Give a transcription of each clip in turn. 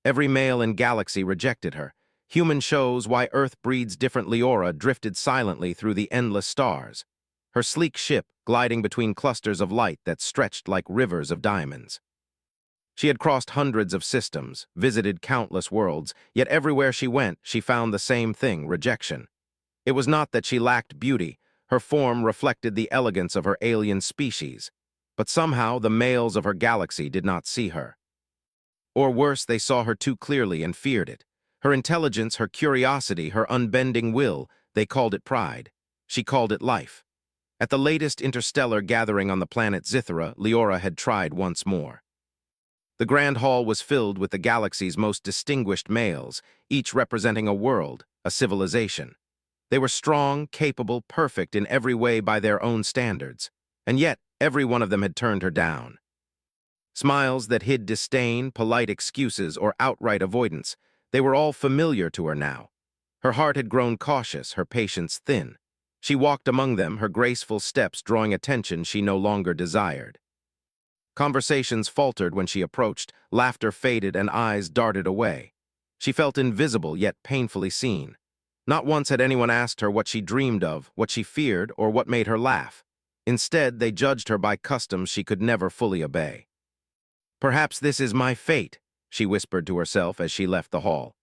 Every male in Galaxy rejected her. Human shows why Earth breeds different Leora drifted silently through the endless stars, her sleek ship gliding between clusters of light that stretched like rivers of diamonds. She had crossed hundreds of systems, visited countless worlds, yet everywhere she went, she found the same thing, rejection. It was not that she lacked beauty. Her form reflected the elegance of her alien species. But somehow the males of her galaxy did not see her. Or worse, they saw her too clearly and feared it. Her intelligence, her curiosity, her unbending will, they called it pride. She called it life. At the latest interstellar gathering on the planet Zithera, Leora had tried once more. The grand hall was filled with the galaxy's most distinguished males, each representing a world, a civilization. They were strong, capable, perfect in every way by their own standards, and yet every one of them had turned her down. Smiles that hid disdain, polite excuses, or outright avoidance, they were all familiar to her now. Her heart had grown cautious, her patience thin. She walked among them, her graceful steps drawing attention she no longer desired. Conversations faltered when she approached, laughter faded, and eyes darted away. She felt invisible yet painfully seen. Not once had anyone asked her what she dreamed of, what she feared, or what made her laugh. Instead, they judged her by customs she could never fully obey. "Perhaps this is my fate," she whispered to herself as she left the hall.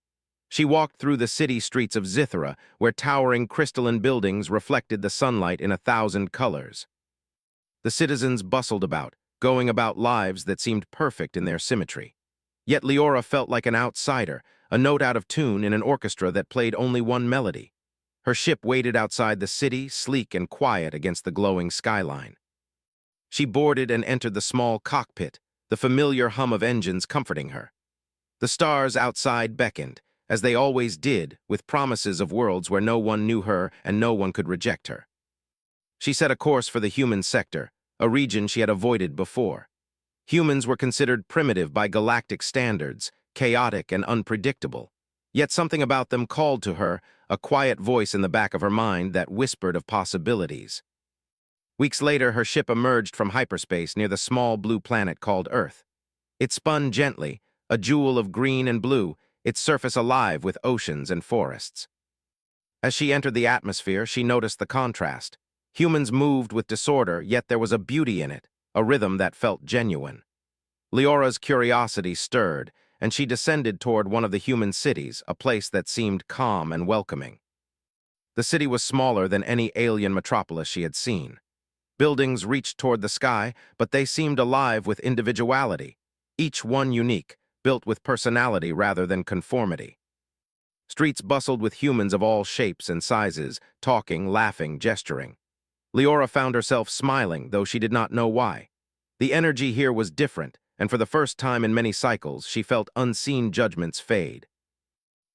She walked through the city streets of Zithera, where towering crystalline buildings reflected the sunlight in 1,000 colors. The citizens bustled about, going about lives that seemed perfect in their symmetry. Yet Leora felt like an outsider, a note out of tune in an orchestra that played only one melody. Her ship waited outside the city, sleek and quiet against the glowing skyline. She boarded and entered the small cockpit, the familiar hum of engines comforting her. The stars outside beckoned, as they always did, with promises of worlds where no one knew her and no one could reject her. She set a course for the human sector, a region she had avoided before. Humans were considered primitive by galactic standards, chaotic and unpredictable. Yet something about them called to her, a quiet voice in the back of her mind that whispered of possibilities. Weeks later, her ship emerged from hyperspace near the small blue planet called Earth. It spun gently, a jewel of green and blue, its surface alive with oceans and forests. As she entered the atmosphere, she noticed the contrast. Humans moved with disorder, yet there was a beauty in it, a rhythm that felt genuine. Leora's curiosity stirred, and she descended toward one of the human cities, a place that seemed calm and welcoming. The city was smaller than any alien metropolis she had seen. Buildings reached toward the sky, but they seemed alive with individuality, each one unique, built with personality rather than conformity. Streets bustled with humans of all shapes and sizes, talking, laughing, gesturing. Leora found herself smiling, though she did not know why. The energy here was different, and for the first time in many cycles, she felt unseen judgments fade.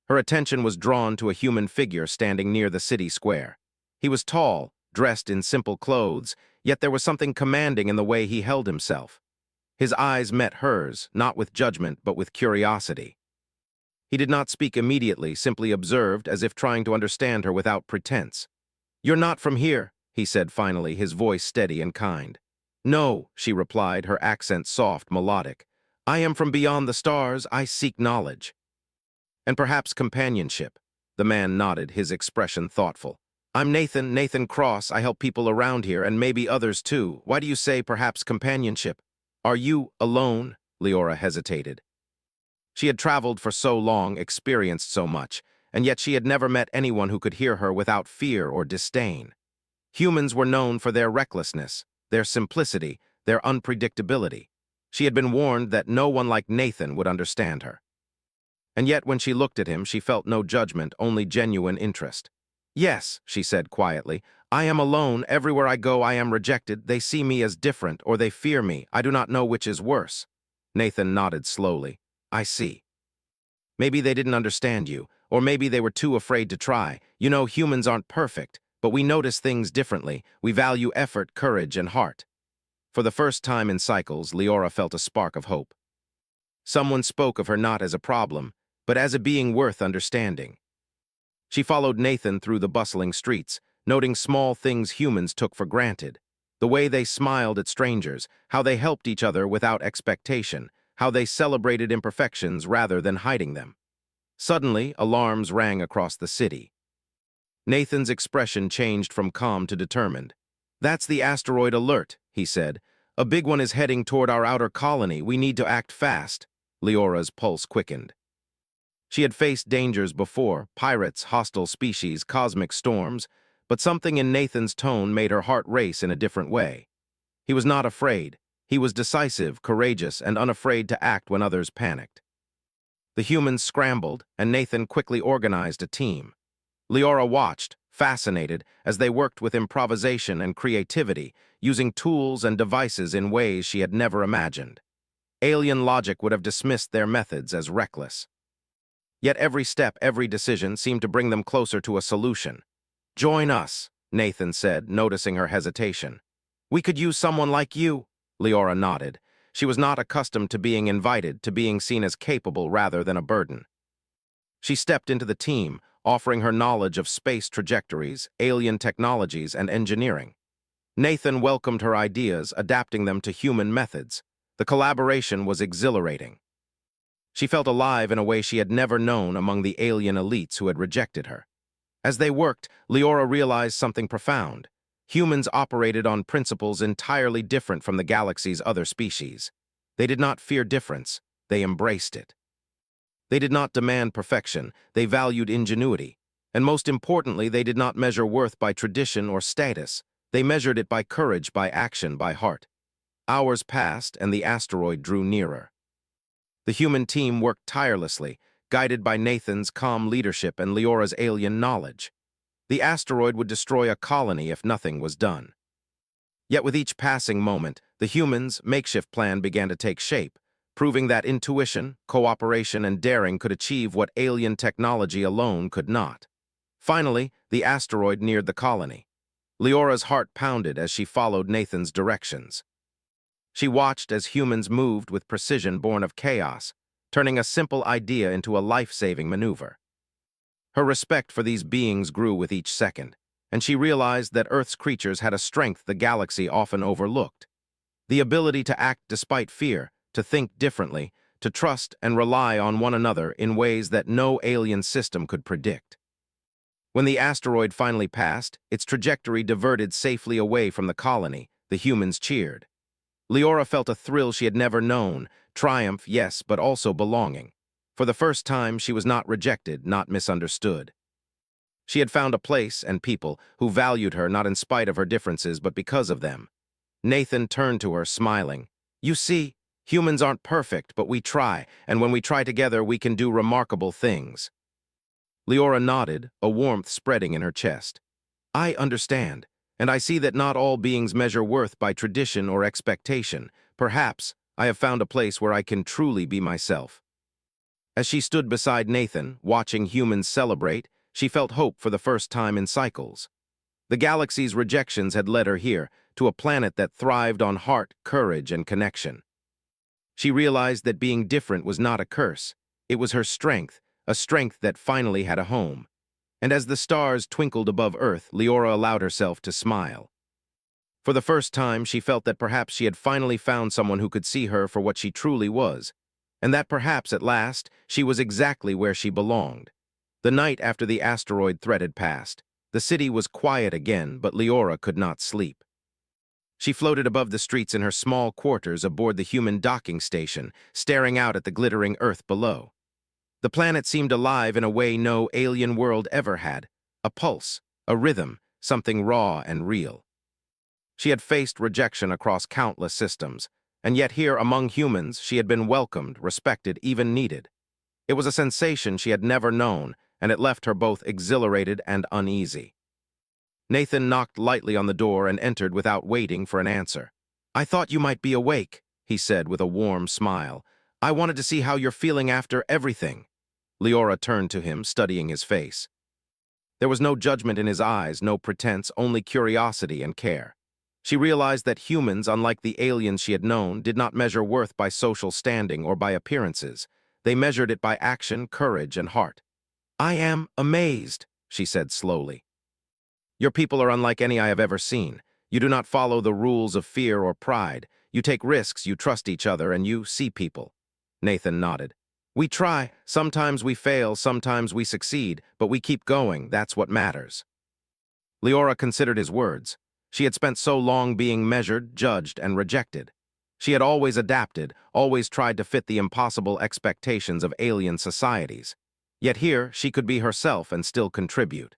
Her attention was drawn to a human figure standing near the city square. He was tall, dressed in simple clothes, yet there was something commanding in the way he held himself. His eyes met hers, not with judgment, but with curiosity. He did not speak immediately, simply observed, as if trying to understand her without pretense. "You're not from here," he said finally, his voice steady and kind. "No," she replied, her accent soft, melodic. "I am from beyond the stars. I seek knowledge." "And perhaps companionship." The man nodded, his expression thoughtful. "I'm Nathan Cross. I help people around here, and maybe others too. Why do you say perhaps companionship?" "Are you alone?" Leora hesitated. She had traveled for so long, experienced so much, and yet she had never met anyone who could hear her without fear or disdain. Humans were known for their recklessness, their simplicity, their unpredictability. She had been warned that no one like Nathan would understand her. And yet when she looked at him, she felt no judgment, only genuine interest. "Yes," she said quietly, "I am alone. Everywhere I go, I am rejected. They see me as different, or they fear me. I do not know which is worse." Nathan nodded slowly. "I see. Maybe they didn't understand you, or maybe they were too afraid to try. You know, humans aren't perfect, but we notice things differently. We value effort, courage, and heart." For the first time in cycles, Leora felt a spark of hope. Someone spoke of her not as a problem, but as a being worth understanding. She followed Nathan through the bustling streets, noting small things humans took for granted. The way they smiled at strangers, how they helped each other without expectation, how they celebrated imperfections rather than hiding them. Suddenly, alarms rang across the city. Nathan's expression changed from calm to determined. "That's the asteroid alert," he said. "A big one is heading toward our outer colony. We need to act fast." Leora's pulse quickened. She had faced dangers before, pirates, hostile species, cosmic storms, but something in Nathan's tone made her heart race in a different way. He was not afraid. He was decisive, courageous, and unafraid to act when others panicked. The humans scrambled, and Nathan quickly organized a team. Leora watched, fascinated, as they worked with improvisation and creativity, using tools and devices in ways she had never imagined. Alien logic would have dismissed their methods as reckless. Yet every step, every decision seemed to bring them closer to a solution. "Join us," Nathan said, noticing her hesitation. "We could use someone like you." Leora nodded. She was not accustomed to being invited, to being seen as capable rather than a burden. She stepped into the team, offering her knowledge of space trajectories, alien technologies, and engineering. Nathan welcomed her ideas, adapting them to human methods. The collaboration was exhilarating. She felt alive in a way she had never known among the alien elites who had rejected her. As they worked, Leora realized something profound. Humans operated on principles entirely different from the galaxy's other species. They did not fear difference, they embraced it. They did not demand perfection, they valued ingenuity. And most importantly, they did not measure worth by tradition or status. They measured it by courage, by action, by heart. Hours passed, and the asteroid drew nearer. The human team worked tirelessly, guided by Nathan's calm leadership and Leora's alien knowledge. The asteroid would destroy a colony if nothing was done. Yet with each passing moment, the humans' makeshift plan began to take shape, proving that intuition, cooperation, and daring could achieve what alien technology alone could not. Finally, the asteroid neared the colony. Leora's heart pounded as she followed Nathan's directions. She watched as humans moved with precision born of chaos, turning a simple idea into a life-saving maneuver. Her respect for these beings grew with each second, and she realized that Earth's creatures had a strength the galaxy often overlooked. The ability to act despite fear, to think differently, to trust and rely on one another in ways that no alien system could predict. When the asteroid finally passed, its trajectory diverted safely away from the colony. The humans cheered. Leora felt a thrill she had never known, triumph, yes, but also belonging. For the first time, she was not rejected, not misunderstood. She had found a place and people who valued her not in spite of her differences, but because of them. Nathan turned to her, smiling. "You see, humans aren't perfect, but we try, and when we try together, we can do remarkable things." Leora nodded, a warmth spreading in her chest. "I understand, and I see that not all beings measure worth by tradition or expectation. Perhaps I have found a place where I can truly be myself." As she stood beside Nathan, watching humans celebrate, she felt hope for the first time in cycles. The galaxy's rejections had led her here, to a planet that thrived on heart, courage, and connection. She realized that being different was not a curse. It was her strength, a strength that finally had a home. And as the stars twinkled above Earth, Leora allowed herself to smile. For the first time, she felt that perhaps she had finally found someone who could see her for what she truly was, and that perhaps, at last, she was exactly where she belonged. The night after the asteroid threat had passed, the city was quiet again, but Leora could not sleep. She floated above the streets in her small quarters aboard the human docking station, staring out at the glittering Earth below. The planet seemed alive in a way no alien world ever had, a pulse, a rhythm, something raw and real. She had faced rejection across countless systems, and yet here among humans she had been welcomed, respected, even needed. It was a sensation she had never known, and it left her both exhilarated and uneasy. Nathan knocked lightly on the door and entered without waiting for an answer. "I thought you might be awake," he said with a warm smile. "I wanted to see how you're feeling after everything." Leora turned to him, studying his face. There was no judgment in his eyes, no pretense, only curiosity and care. She realized that humans, unlike the aliens she had known, did not measure worth by social standing or by appearances. They measured it by action, courage, and heart. "I am amazed," she said slowly. "Your people are unlike any I have ever seen. You do not follow the rules of fear or pride. You take risks, you trust each other, and you see people. Nathan nodded. We try. Sometimes we fail, sometimes we succeed, but we keep going. That's what matters. Leora considered his words. She had spent so long being measured, judged, and rejected. She had always adapted, always tried to fit the impossible expectations of alien societies. Yet here, she could be herself and still contribute.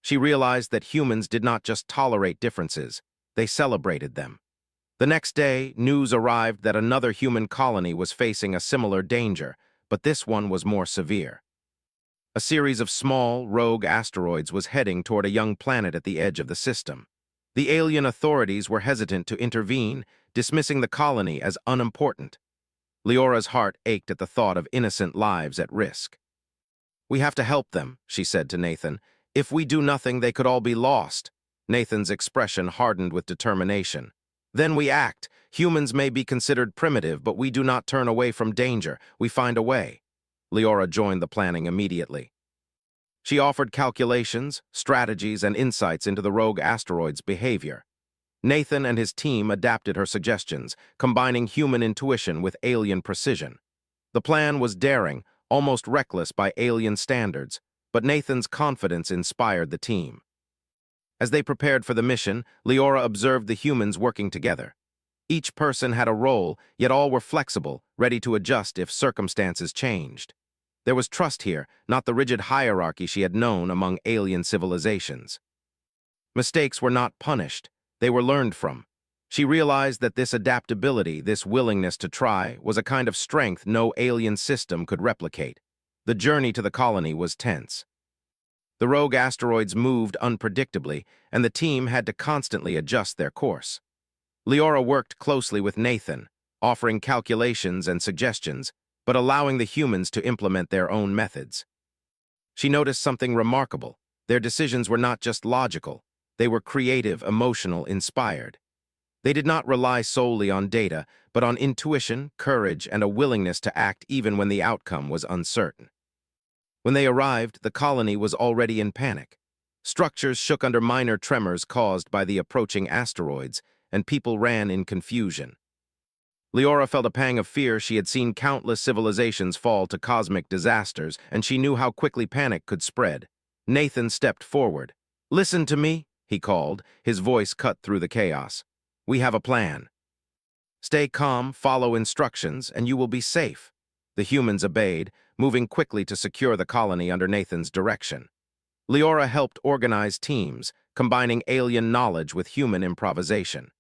She realized that humans did not just tolerate differences, they celebrated them. The next day, news arrived that another human colony was facing a similar danger, but this one was more severe. A series of small, rogue asteroids was heading toward a young planet at the edge of the system. The alien authorities were hesitant to intervene, dismissing the colony as unimportant. Leora's heart ached at the thought of innocent lives at risk. We have to help them, she said to Nathan. If we do nothing, they could all be lost. Nathan's expression hardened with determination. Then we act. Humans may be considered primitive, but we do not turn away from danger. We find a way. Leora joined the planning immediately. She offered calculations, strategies, and insights into the rogue asteroid's behavior. Nathan and his team adapted her suggestions, combining human intuition with alien precision. The plan was daring, almost reckless by alien standards, but Nathan's confidence inspired the team. As they prepared for the mission, Leora observed the humans working together. Each person had a role, yet all were flexible, ready to adjust if circumstances changed. There was trust here, not the rigid hierarchy she had known among alien civilizations. Mistakes were not punished, they were learned from. She realized that this adaptability, this willingness to try, was a kind of strength no alien system could replicate. The journey to the colony was tense. The rogue asteroids moved unpredictably, and the team had to constantly adjust their course. Leora worked closely with Nathan, offering calculations and suggestions, but allowing the humans to implement their own methods. She noticed something remarkable. Their decisions were not just logical, they were creative, emotional, inspired. They did not rely solely on data, but on intuition, courage, and a willingness to act even when the outcome was uncertain. When they arrived, the colony was already in panic. Structures shook under minor tremors caused by the approaching asteroids, and people ran in confusion. Leora felt a pang of fear. She had seen countless civilizations fall to cosmic disasters, and she knew how quickly panic could spread. Nathan stepped forward. "Listen to me," he called, his voice cut through the chaos. "We have a plan. Stay calm, follow instructions, and you will be safe." The humans obeyed, moving quickly to secure the colony under Nathan's direction. Leora helped organize teams, combining alien knowledge with human improvisation.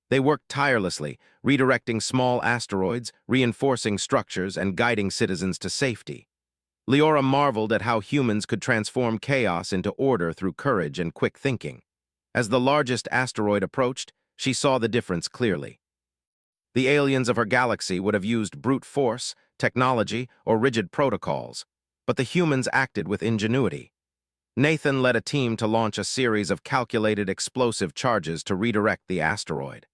They worked tirelessly, redirecting small asteroids, reinforcing structures, and guiding citizens to safety. Leora marveled at how humans could transform chaos into order through courage and quick thinking. As the largest asteroid approached, she saw the difference clearly. The aliens of her galaxy would have used brute force, technology, or rigid protocols, but the humans acted with ingenuity. Nathan led a team to launch a series of calculated explosive charges to redirect the asteroid.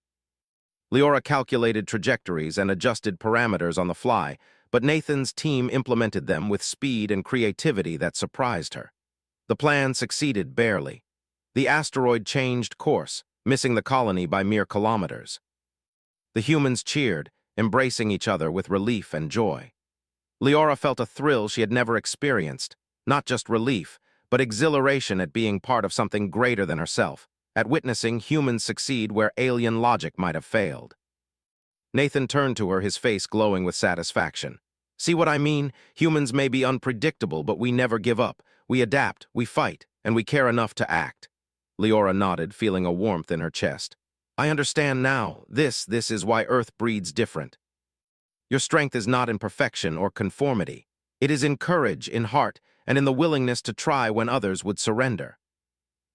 Leora calculated trajectories and adjusted parameters on the fly, but Nathan's team implemented them with speed and creativity that surprised her. The plan succeeded barely. The asteroid changed course, missing the colony by mere kilometers. The humans cheered, embracing each other with relief and joy. Leora felt a thrill she had never experienced, not just relief, but exhilaration at being part of something greater than herself, at witnessing humans succeed where alien logic might have failed. Nathan turned to her, his face glowing with satisfaction. "See what I mean? Humans may be unpredictable, but we never give up. We adapt, we fight, and we care enough to act." Leora nodded, feeling a warmth in her chest. "I understand now. This is why Earth breeds different. Your strength is not in perfection or conformity. It is in courage, in heart, and in the willingness to try when others would surrender."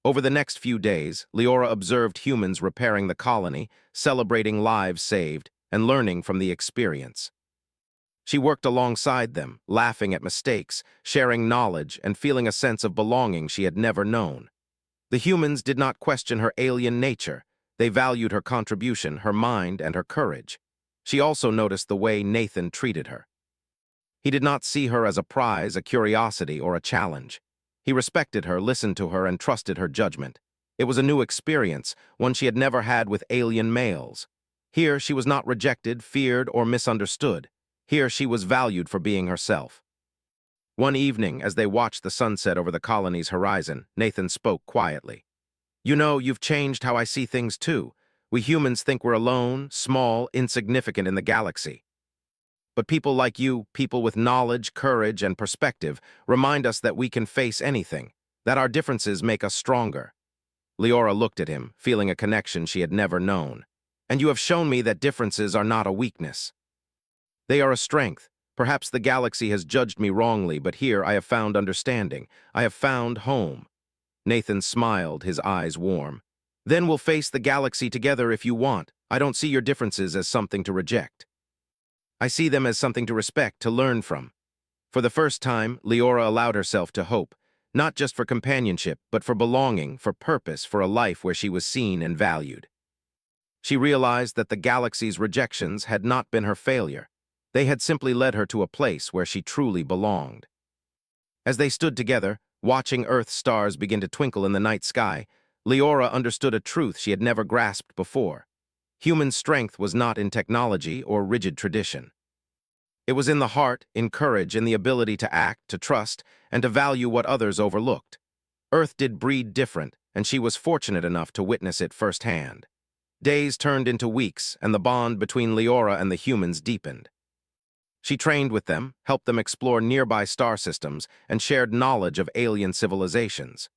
Over the next few days, Leora observed humans repairing the colony, celebrating lives saved, and learning from the experience. She worked alongside them, laughing at mistakes, sharing knowledge, and feeling a sense of belonging she had never known. The humans did not question her alien nature. They valued her contribution, her mind, and her courage. She also noticed the way Nathan treated her. He did not see her as a prize, a curiosity, or a challenge. He respected her, listened to her, and trusted her judgment. It was a new experience, one she had never had with alien males. Here, she was not rejected, feared, or misunderstood. Here she was valued for being herself. One evening, as they watched the sunset over the colony's horizon, Nathan spoke quietly. You know, you've changed how I see things too. We humans think we're alone, small, insignificant in the galaxy. But people like you, people with knowledge, courage, and perspective, remind us that we can face anything, that our differences make us stronger. Leora looked at him, feeling a connection she had never known. And you have shown me that differences are not a weakness. They are a strength. Perhaps the galaxy has judged me wrongly, but here I have found understanding. I have found home. Nathan smiled, his eyes warm. Then we'll face the galaxy together if you want. I don't see your differences as something to reject. I see them as something to respect, to learn from. For the first time, Leora allowed herself to hope, not just for companionship, but for belonging, for purpose, for a life where she was seen and valued. She realized that the galaxy's rejections had not been her failure. They had simply led her to a place where she truly belonged. As they stood together, watching Earth's stars begin to twinkle in the night sky, Leora understood a truth she had never grasped before. Human strength was not in technology or rigid tradition. It was in the heart, in courage, in the ability to act, to trust, and to value what others overlooked. Earth did breed different, and she was fortunate enough to witness it firsthand. Days turned into weeks, and the bond between Leora and the humans deepened. She trained with them, helped them explore nearby star systems, and shared knowledge of alien civilizations.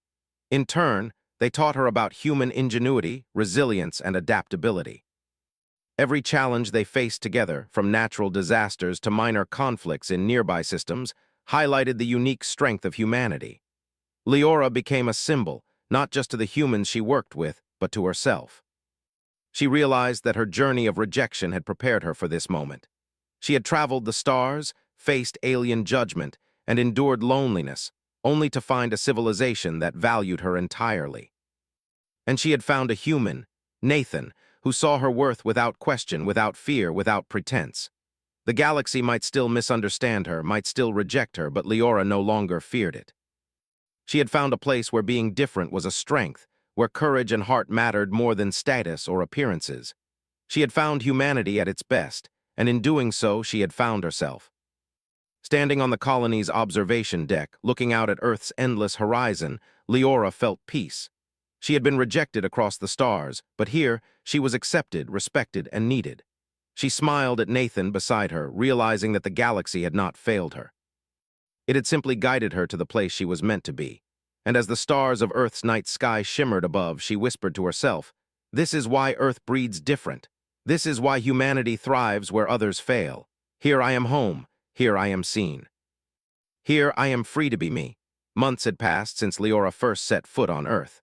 In turn, they taught her about human ingenuity, resilience, and adaptability. Every challenge they faced together, from natural disasters to minor conflicts in nearby systems, highlighted the unique strength of humanity. Leora became a symbol, not just to the humans she worked with, but to herself. She realized that her journey of rejection had prepared her for this moment. She had traveled the stars, faced alien judgment, and endured loneliness, only to find a civilization that valued her entirely. And she had found a human, Nathan, who saw her worth without question, without fear, without pretense. The galaxy might still misunderstand her, might still reject her, but Leora no longer feared it. She had found a place where being different was a strength, where courage and heart mattered more than status or appearances. She had found humanity at its best, and in doing so, she had found herself. Standing on the colony's observation deck, looking out at Earth's endless horizon, Leora felt peace. She had been rejected across the stars, but here, she was accepted, respected, and needed. She smiled at Nathan beside her, realizing that the galaxy had not failed her. It had simply guided her to the place she was meant to be. And as the stars of Earth's night sky shimmered above, she whispered to herself, "This is why Earth breeds different. This is why humanity thrives where others fail. Here I am home. Here I am seen. Here I am free to be me." Months had passed since Leora first set foot on Earth.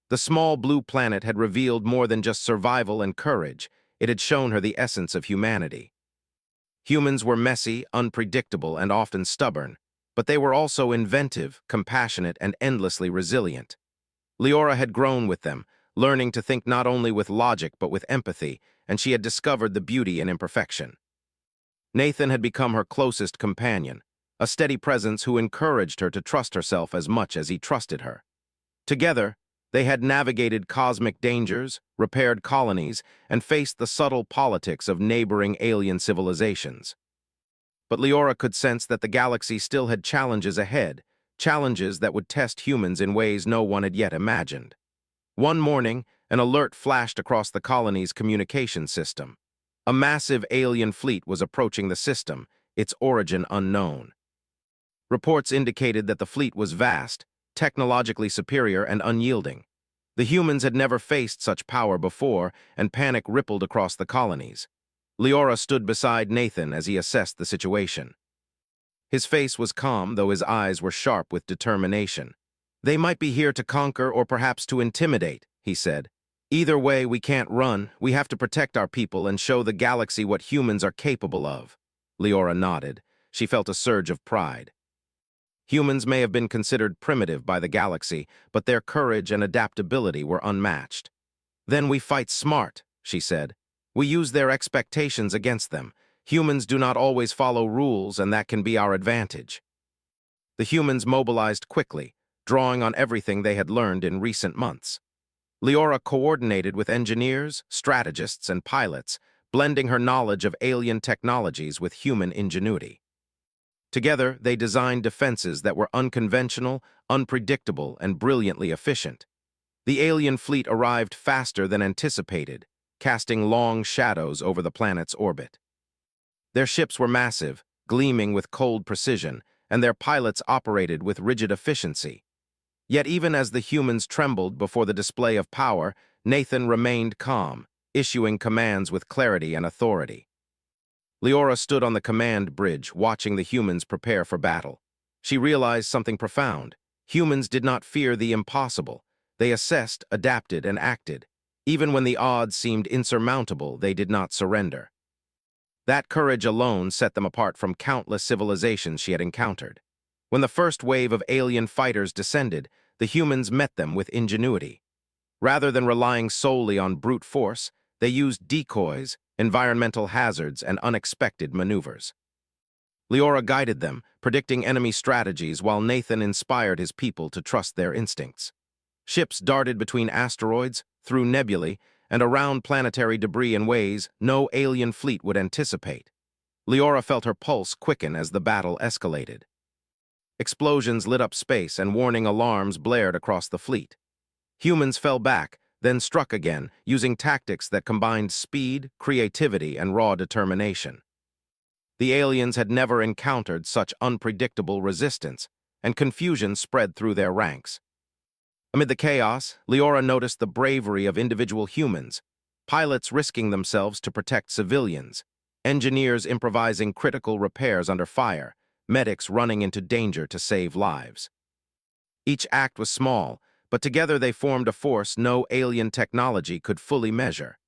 The small blue planet had revealed more than just survival and courage. It had shown her the essence of humanity. Humans were messy, unpredictable, and often stubborn, but they were also inventive, compassionate, and endlessly resilient. Leora had grown with them, learning to think not only with logic but with empathy, and she had discovered the beauty in imperfection. Nathan had become her closest companion, a steady presence who encouraged her to trust herself as much as he trusted her. Together, they had navigated cosmic dangers, repaired colonies, and faced the subtle politics of neighboring alien civilizations. But Leora could sense that the galaxy still had challenges ahead, challenges that would test humans in ways no one had yet imagined. One morning, an alert flashed across the colony's communication system. A massive alien fleet was approaching the system, its origin unknown. Reports indicated that the fleet was vast, technologically superior, and unyielding. The humans had never faced such power before, and panic rippled across the colonies. Leora stood beside Nathan as he assessed the situation. His face was calm, though his eyes were sharp with determination. "They might be here to conquer or perhaps to intimidate," he said. "Either way, we can't run. We have to protect our people and show the galaxy what humans are capable of." Leora nodded. She felt a surge of pride. Humans may have been considered primitive by the galaxy, but their courage and adaptability were unmatched. "Then we fight smart," she said. "We use their expectations against them. Humans do not always follow rules, and that can be our advantage." The humans mobilized quickly, drawing on everything they had learned in recent months. Leora coordinated with engineers, strategists, and pilots, blending her knowledge of alien technologies with human ingenuity. Together, they designed defenses that were unconventional, unpredictable, and brilliantly efficient. The alien fleet arrived faster than anticipated, casting long shadows over the planet's orbit. Their ships were massive, gleaming with cold precision, and their pilots operated with rigid efficiency. Yet even as the humans trembled before the display of power, Nathan remained calm, issuing commands with clarity and authority. Leora stood on the command bridge, watching the humans prepare for battle. She realized something profound. Humans did not fear the impossible. They assessed, adapted, and acted. Even when the odds seemed insurmountable, they did not surrender. That courage alone set them apart from countless civilizations she had encountered. When the first wave of alien fighters descended, the humans met them with ingenuity. Rather than relying solely on brute force, they used decoys, environmental hazards, and unexpected maneuvers. Leora guided them, predicting enemy strategies while Nathan inspired his people to trust their instincts. Ships darted between asteroids, through nebulae, and around planetary debris in ways no alien fleet would anticipate. Leora felt her pulse quicken as the battle escalated. Explosions lit up space and warning alarms blared across the fleet. Humans fell back, then struck again, using tactics that combined speed, creativity, and raw determination. The aliens had never encountered such unpredictable resistance, and confusion spread through their ranks. Amid the chaos, Leora noticed the bravery of individual humans, pilots risking themselves to protect civilians, engineers improvising critical repairs under fire, medics running into danger to save lives. Each act was small, but together they formed a force no alien technology could fully measure.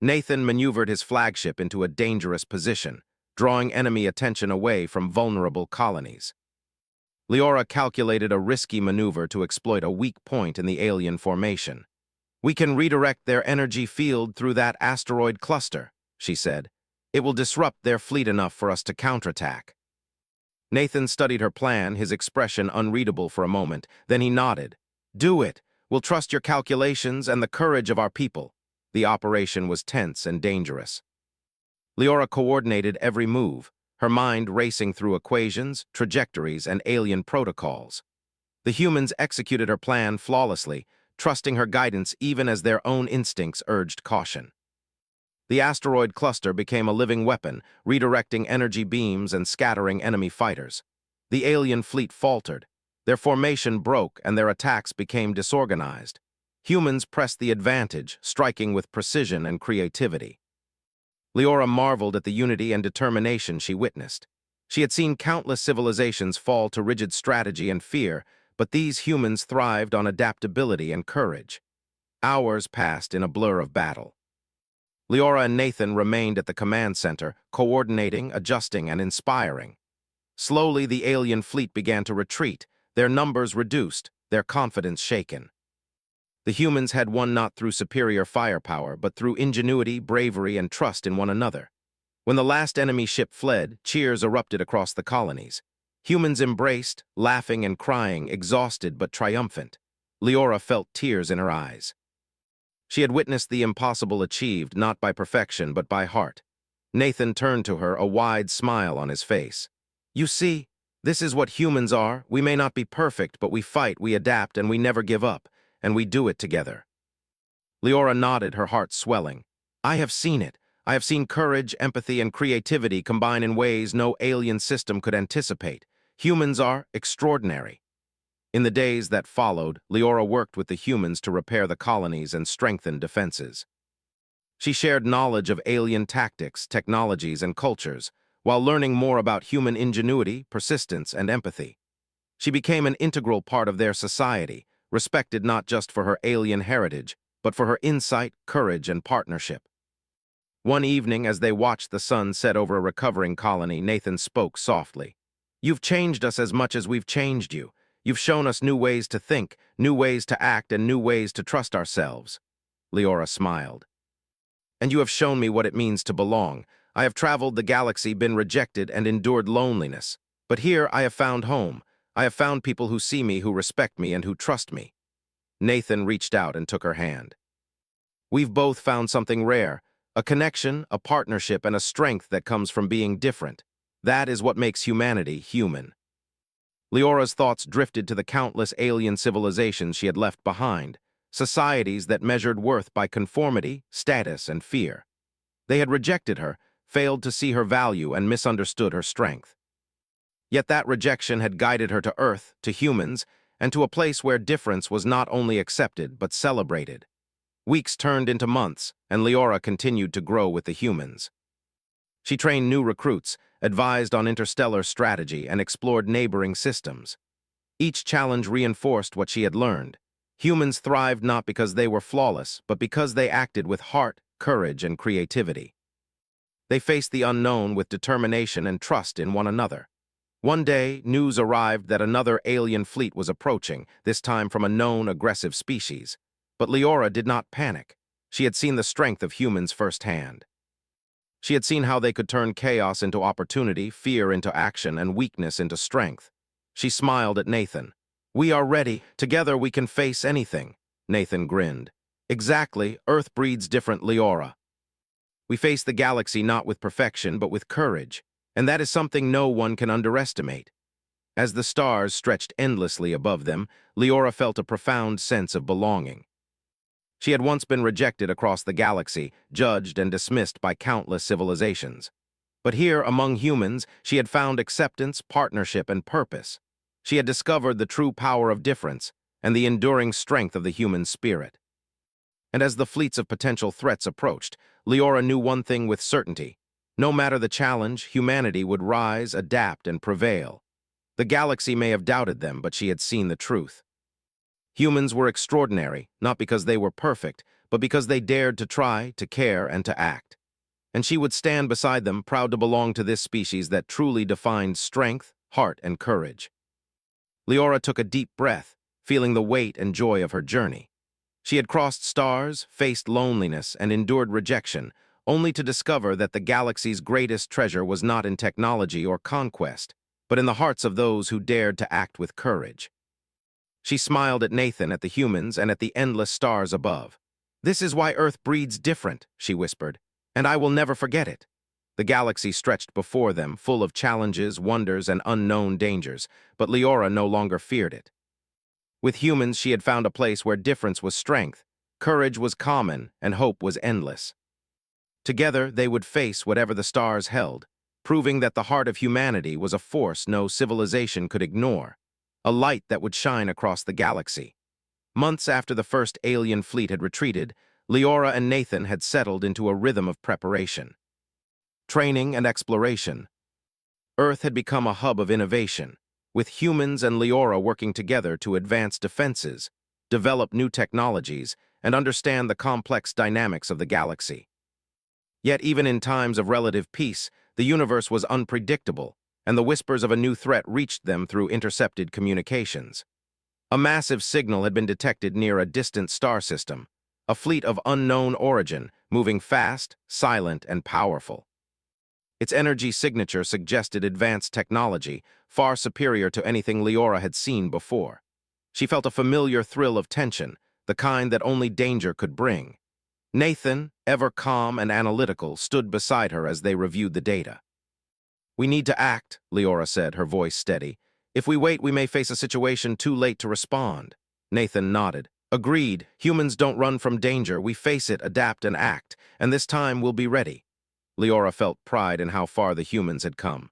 Nathan maneuvered his flagship into a dangerous position, drawing enemy attention away from vulnerable colonies. Leora calculated a risky maneuver to exploit a weak point in the alien formation. "We can redirect their energy field through that asteroid cluster," she said. "It will disrupt their fleet enough for us to counterattack." Nathan studied her plan, his expression unreadable for a moment. Then he nodded. "Do it. We'll trust your calculations and the courage of our people." The operation was tense and dangerous. Leora coordinated every move, her mind racing through equations, trajectories, and alien protocols. The humans executed her plan flawlessly, trusting her guidance even as their own instincts urged caution. The asteroid cluster became a living weapon, redirecting energy beams and scattering enemy fighters. The alien fleet faltered. Their formation broke and their attacks became disorganized. Humans pressed the advantage, striking with precision and creativity. Leora marveled at the unity and determination she witnessed. She had seen countless civilizations fall to rigid strategy and fear, but these humans thrived on adaptability and courage. Hours passed in a blur of battle. Leora and Nathan remained at the command center, coordinating, adjusting, and inspiring. Slowly, the alien fleet began to retreat, their numbers reduced, their confidence shaken. The humans had won not through superior firepower, but through ingenuity, bravery, and trust in one another. When the last enemy ship fled, cheers erupted across the colonies. Humans embraced, laughing and crying, exhausted but triumphant. Leora felt tears in her eyes. She had witnessed the impossible achieved not by perfection but by heart. Nathan turned to her, a wide smile on his face. "You see, this is what humans are. We may not be perfect, but we fight, we adapt, and we never give up, and we do it together." Leora nodded, her heart swelling. "I have seen it. I have seen courage, empathy, and creativity combine in ways no alien system could anticipate. Humans are extraordinary." In the days that followed, Leora worked with the humans to repair the colonies and strengthen defenses. She shared knowledge of alien tactics, technologies, and cultures, while learning more about human ingenuity, persistence, and empathy. She became an integral part of their society, respected not just for her alien heritage, but for her insight, courage, and partnership. One evening, as they watched the sun set over a recovering colony, Nathan spoke softly. "You've changed us as much as we've changed you. You've shown us new ways to think, new ways to act, and new ways to trust ourselves." Leora smiled. "And you have shown me what it means to belong. I have traveled the galaxy, been rejected, and endured loneliness. But here I have found home. I have found people who see me, who respect me, and who trust me." Nathan reached out and took her hand. "We've both found something rare, A connection, a partnership, and a strength that comes from being different. That is what makes humanity human. Leora's thoughts drifted to the countless alien civilizations she had left behind, societies that measured worth by conformity, status, and fear. They had rejected her, failed to see her value, and misunderstood her strength. Yet that rejection had guided her to Earth, to humans, and to a place where difference was not only accepted but celebrated. Weeks turned into months, and Leora continued to grow with the humans. She trained new recruits, advised on interstellar strategy, and explored neighboring systems. Each challenge reinforced what she had learned. Humans thrived not because they were flawless, but because they acted with heart, courage, and creativity. They faced the unknown with determination and trust in one another. One day, news arrived that another alien fleet was approaching, this time from a known aggressive species. But Leora did not panic. She had seen the strength of humans firsthand. She had seen how they could turn chaos into opportunity, fear into action, and weakness into strength. She smiled at Nathan. "We are ready. Together we can face anything." Nathan grinned. "Exactly. Earth breeds different, Leora. We face the galaxy not with perfection, but with courage. And that is something no one can underestimate." As the stars stretched endlessly above them, Leora felt a profound sense of belonging. She had once been rejected across the galaxy, judged and dismissed by countless civilizations. But here, among humans, she had found acceptance, partnership, and purpose. She had discovered the true power of difference and the enduring strength of the human spirit. And as the fleets of potential threats approached, Leora knew one thing with certainty. No matter the challenge, humanity would rise, adapt, and prevail. The galaxy may have doubted them, but she had seen the truth. Humans were extraordinary, not because they were perfect, but because they dared to try, to care, and to act. And she would stand beside them, proud to belong to this species that truly defined strength, heart, and courage. Leora took a deep breath, feeling the weight and joy of her journey. She had crossed stars, faced loneliness, and endured rejection, only to discover that the galaxy's greatest treasure was not in technology or conquest, but in the hearts of those who dared to act with courage. She smiled at Nathan, at the humans, and at the endless stars above. "This is why Earth breeds different," she whispered, "and I will never forget it." The galaxy stretched before them, full of challenges, wonders, and unknown dangers, but Leora no longer feared it. With humans, she had found a place where difference was strength, courage was common, and hope was endless. Together, they would face whatever the stars held, proving that the heart of humanity was a force no civilization could ignore, a light that would shine across the galaxy. Months after the first alien fleet had retreated, Leora and Nathan had settled into a rhythm of preparation. Training and exploration. Earth had become a hub of innovation, with humans and Leora working together to advance defenses, develop new technologies, and understand the complex dynamics of the galaxy. Yet even in times of relative peace, the universe was unpredictable, and the whispers of a new threat reached them through intercepted communications. A massive signal had been detected near a distant star system, a fleet of unknown origin, moving fast, silent, and powerful. Its energy signature suggested advanced technology, far superior to anything Leora had seen before. She felt a familiar thrill of tension, the kind that only danger could bring. Nathan, ever calm and analytical, stood beside her as they reviewed the data. "We need to act," Leora said, her voice steady. "If we wait, we may face a situation too late to respond." Nathan nodded. "Agreed. Humans don't run from danger. We face it, adapt, and act, and this time we'll be ready." Leora felt pride in how far the humans had come.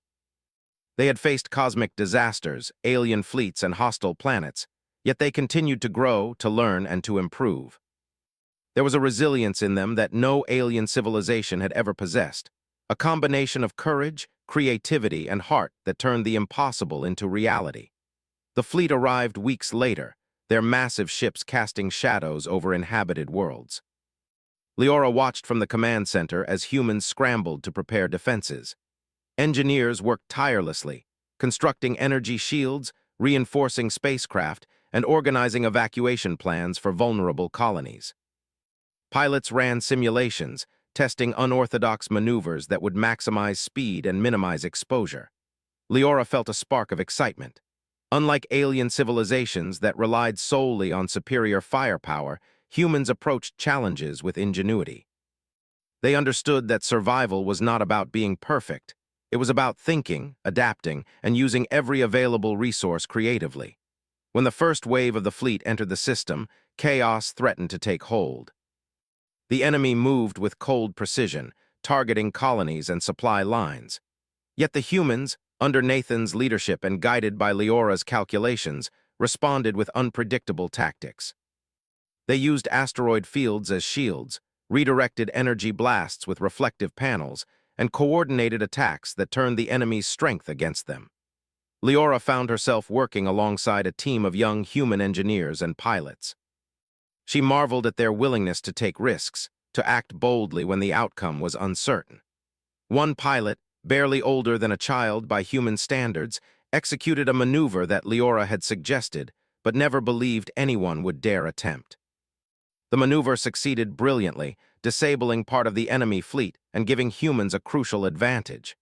They had faced cosmic disasters, alien fleets, and hostile planets, yet they continued to grow, to learn, and to improve. There was a resilience in them that no alien civilization had ever possessed, a combination of courage, creativity, and heart that turned the impossible into reality. The fleet arrived weeks later, their massive ships casting shadows over inhabited worlds. Leora watched from the command center as humans scrambled to prepare defenses. Engineers worked tirelessly, constructing energy shields, reinforcing spacecraft, and organizing evacuation plans for vulnerable colonies. Pilots ran simulations, testing unorthodox maneuvers that would maximize speed and minimize exposure. Leora felt a spark of excitement. Unlike alien civilizations that relied solely on superior firepower, humans approached challenges with ingenuity. They understood that survival was not about being perfect. It was about thinking, adapting, and using every available resource creatively. When the first wave of the fleet entered the system, chaos threatened to take hold. The enemy moved with cold precision, targeting colonies and supply lines. Yet the humans, under Nathan's leadership and guided by Leora's calculations, responded with unpredictable tactics. They used asteroid fields as shields, redirected energy blasts with reflective panels, and coordinated attacks that turned the enemy's strength against them. Leora found herself working alongside a team of young human engineers and pilots. She marveled at their willingness to take risks, to act boldly when the outcome was uncertain. One pilot, barely older than a child by human standards, executed a maneuver that Leora had suggested, but never believed anyone would dare attempt. The maneuver succeeded brilliantly, disabling part of the enemy fleet and giving humans a crucial advantage.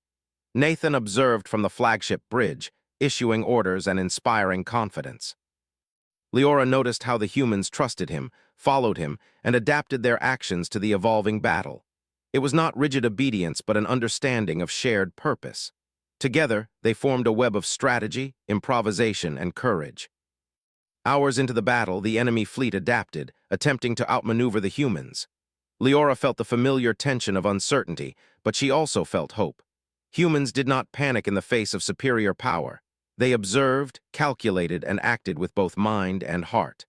Nathan observed from the flagship bridge, issuing orders and inspiring confidence. Leora noticed how the humans trusted him, followed him, and adapted their actions to the evolving battle. It was not rigid obedience but an understanding of shared purpose. Together, they formed a web of strategy, improvisation, and courage. Hours into the battle, the enemy fleet adapted, attempting to outmaneuver the humans. Leora felt the familiar tension of uncertainty, but she also felt hope. Humans did not panic in the face of superior power. They observed, calculated, and acted with both mind and heart.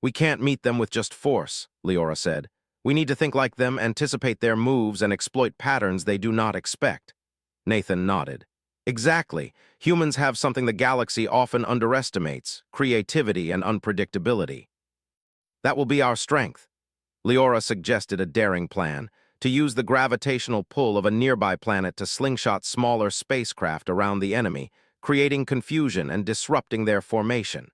"We can't meet them with just force," Leora said. "We need to think like them, anticipate their moves, and exploit patterns they do not expect." Nathan nodded. "Exactly. Humans have something the galaxy often underestimates: creativity and unpredictability. That will be our strength." Leora suggested a daring plan: to use the gravitational pull of a nearby planet to slingshot smaller spacecraft around the enemy, creating confusion and disrupting their formation.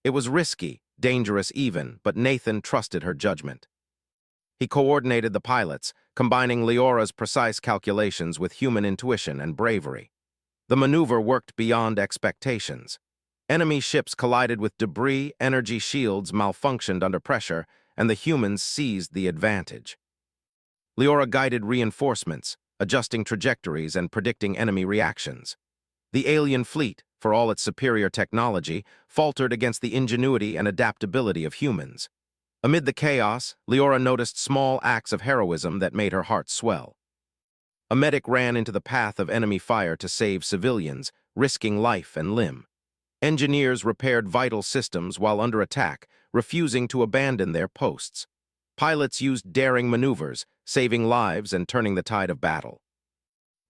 It was risky, dangerous even, but Nathan trusted her judgment. He coordinated the pilots, combining Leora's precise calculations with human intuition and bravery. The maneuver worked beyond expectations. Enemy ships collided with debris, energy shields malfunctioned under pressure, and the humans seized the advantage. Leora guided reinforcements, adjusting trajectories and predicting enemy reactions. The alien fleet, for all its superior technology, faltered against the ingenuity and adaptability of humans. Amid the chaos, Leora noticed small acts of heroism that made her heart swell. A medic ran into the path of enemy fire to save civilians, risking life and limb. Engineers repaired vital systems while under attack, refusing to abandon their posts. Pilots used daring maneuvers, saving lives and turning the tide of battle.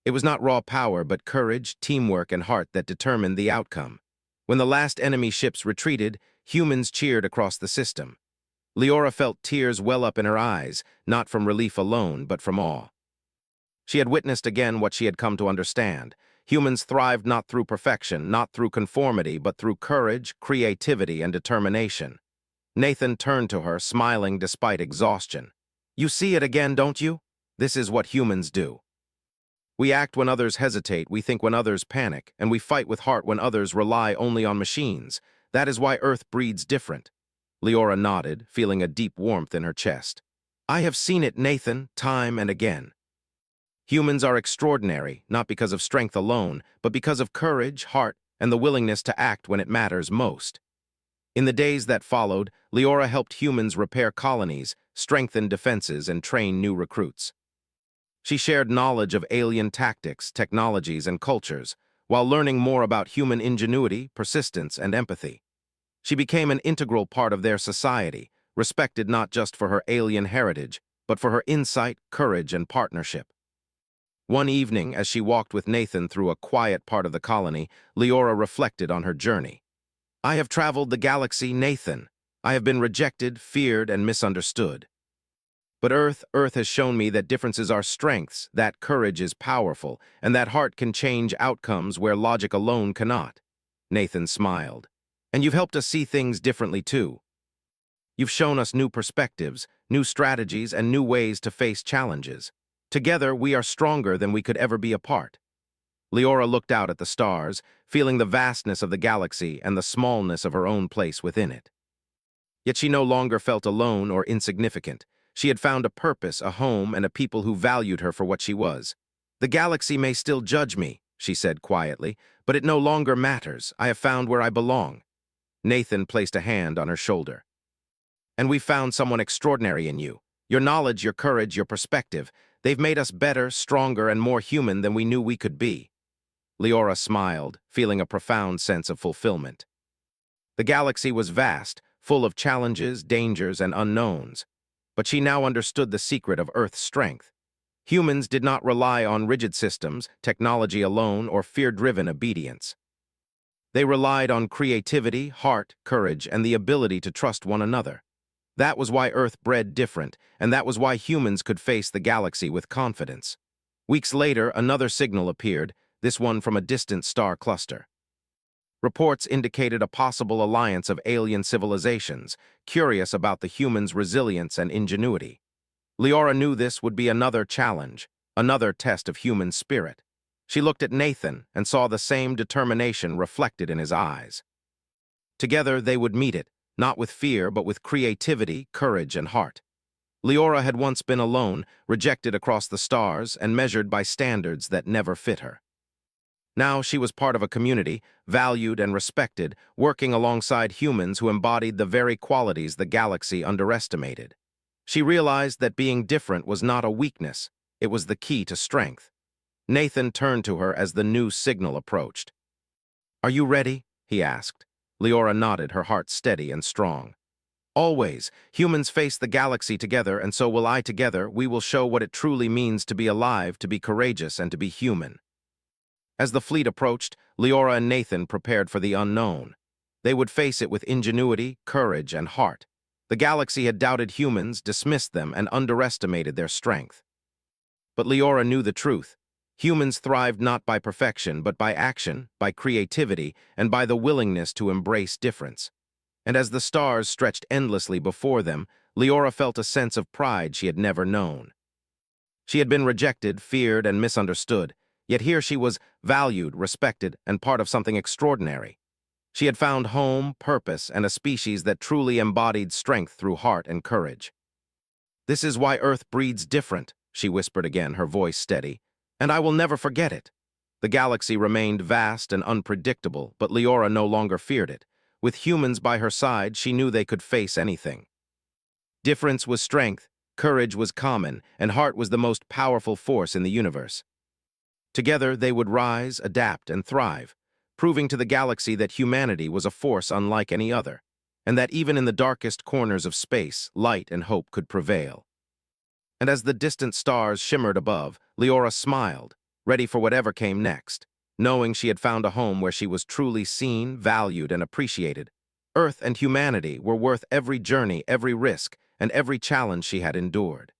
It was not raw power, but courage, teamwork, and heart that determined the outcome. When the last enemy ships retreated, humans cheered across the system. Leora felt tears well up in her eyes, not from relief alone, but from awe. She had witnessed again what she had come to understand. Humans thrived not through perfection, not through conformity, but through courage, creativity, and determination. Nathan turned to her, smiling despite exhaustion. "You see it again, don't you? This is what humans do. We act when others hesitate, we think when others panic, and we fight with heart when others rely only on machines. That is why Earth breeds different." Leora nodded, feeling a deep warmth in her chest. "I have seen it, Nathan, time and again. Humans are extraordinary, not because of strength alone, but because of courage, heart, and the willingness to act when it matters most." In the days that followed, Leora helped humans repair colonies, strengthen defenses, and train new recruits. She shared knowledge of alien tactics, technologies, and cultures, while learning more about human ingenuity, persistence, and empathy. She became an integral part of their society, respected not just for her alien heritage, but for her insight, courage, and partnership. One evening, as she walked with Nathan through a quiet part of the colony, Leora reflected on her journey. "I have traveled the galaxy, Nathan. I have been rejected, feared, and misunderstood. But Earth has shown me that differences are strengths, that courage is powerful, and that heart can change outcomes where logic alone cannot." Nathan smiled. "And you've helped us see things differently too. You've shown us new perspectives, new strategies, and new ways to face challenges. Together, we are stronger than we could ever be apart." Leora looked out at the stars, feeling the vastness of the galaxy and the smallness of her own place within it. Yet she no longer felt alone or insignificant. She had found a purpose, a home, and a people who valued her for what she was. "The galaxy may still judge me," she said quietly, "but it no longer matters. I have found where I belong." Nathan placed a hand on her shoulder. "And we found someone extraordinary in you. Your knowledge, your courage, your perspective, they've made us better, stronger, and more human than we knew we could be." Leora smiled, feeling a profound sense of fulfillment. The galaxy was vast, full of challenges, dangers, and unknowns. But she now understood the secret of Earth's strength. Humans did not rely on rigid systems, technology alone, or fear-driven obedience. They relied on creativity, heart, courage, and the ability to trust one another. That was why Earth bred different, and that was why humans could face the galaxy with confidence. Weeks later, another signal appeared, this one from a distant star cluster. Reports indicated a possible alliance of alien civilizations, curious about the humans' resilience and ingenuity. Leora knew this would be another challenge, another test of human spirit. She looked at Nathan and saw the same determination reflected in his eyes. Together they would meet it, not with fear but with creativity, courage, and heart. Leora had once been alone, rejected across the stars, and measured by standards that never fit her. Now she was part of a community, valued and respected, working alongside humans who embodied the very qualities the galaxy underestimated. She realized that being different was not a weakness, it was the key to strength. Nathan turned to her as the new signal approached. "Are you ready?" he asked. Leora nodded, her heart steady and strong. "Always. Humans face the galaxy together, and so will I. Together, we will show what it truly means to be alive, to be courageous, and to be human." As the fleet approached, Leora and Nathan prepared for the unknown. They would face it with ingenuity, courage, and heart. The galaxy had doubted humans, dismissed them, and underestimated their strength. But Leora knew the truth. Humans thrived not by perfection, but by action, by creativity, and by the willingness to embrace difference. And as the stars stretched endlessly before them, Leora felt a sense of pride she had never known. She had been rejected, feared, and misunderstood, yet here she was valued, respected, and part of something extraordinary. She had found home, purpose, and a species that truly embodied strength through heart and courage. "This is why Earth breeds different," she whispered again, her voice steady, "and I will never forget it." The galaxy remained vast and unpredictable, but Leora no longer feared it. With humans by her side, she knew they could face anything. Difference was strength, courage was common, and heart was the most powerful force in the universe. Together, they would rise, adapt, and thrive, proving to the galaxy that humanity was a force unlike any other, and that even in the darkest corners of space, light and hope could prevail. And as the distant stars shimmered above, Leora smiled, ready for whatever came next, knowing she had found a home where she was truly seen, valued, and appreciated. Earth and humanity were worth every journey, every risk, and every challenge she had endured.